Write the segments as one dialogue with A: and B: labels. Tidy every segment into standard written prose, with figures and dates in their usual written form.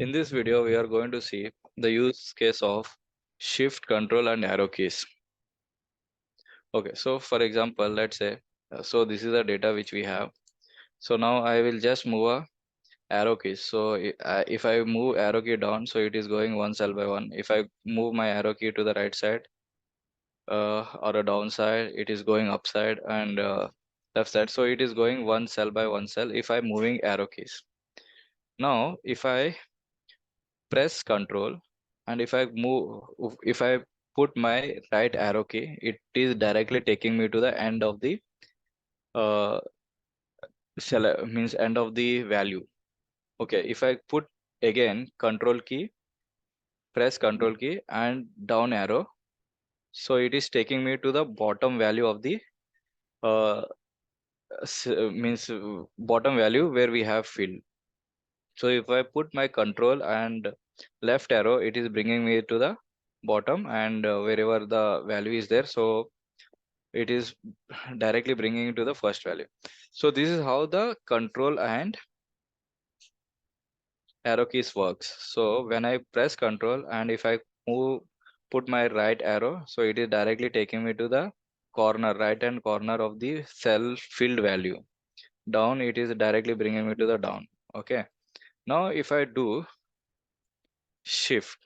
A: In this video, we are going to see the use case of shift, control, and arrow keys. Okay, so for example, let's say, so this is the data which we have. So now I will just move a arrow keys. So if I move arrow key down, so it is going one cell by one. If I move my arrow key to the right side or a downside, it is going upside and left side. So it is going one cell by one cell if I'm moving arrow keys. Now, if I press control and if I put my right arrow key, it is directly taking me to the end of the uh means end of the value. Okay, if I put again control key, press control key and down arrow, so it is taking me to the bottom value of the uh means bottom value where we have fill. So if I put my control and left arrow, it is bringing me to the bottom and wherever the value is there. So it is directly bringing to the first value. So this is how the control and arrow keys works. So when I press control and if I put my right arrow, so it is directly taking me to the corner, right hand corner of the cell filled value. Down, it is directly bringing me to the down. Okay. Now if I do shift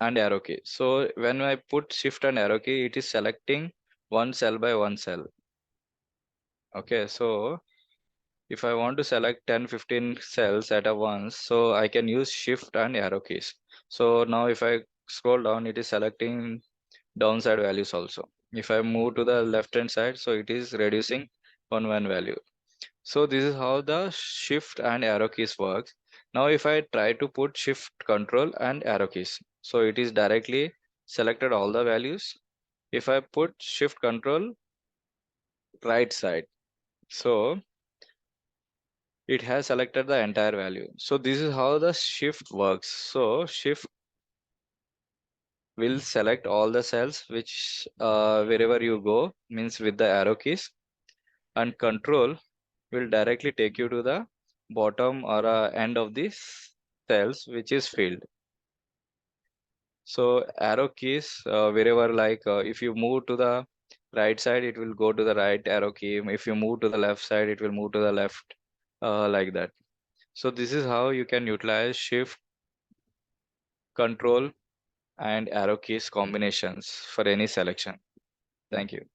A: and arrow key. So when I put shift and arrow key, it is selecting one cell by one cell. Okay, so if I want to select 10, 15 cells at a once, so I can use shift and arrow keys. So now if I scroll down, it is selecting downside values also. If I move to the left hand side, so it is reducing one value. So this is how the shift and arrow keys works. Now if I try to put shift control and arrow keys, so it is directly selected all the values. If I put shift control right side, so it has selected the entire value. So this is how the shift works. So shift will select all the cells which wherever you go means with the arrow keys, and control will directly take you to the bottom or end of the cells which is filled. So arrow keys wherever if you move to the right side, it will go to the right arrow key. If you move to the left side, it will move to the left like that. So this is how you can utilize shift, control and arrow keys combinations for any selection. Thank you.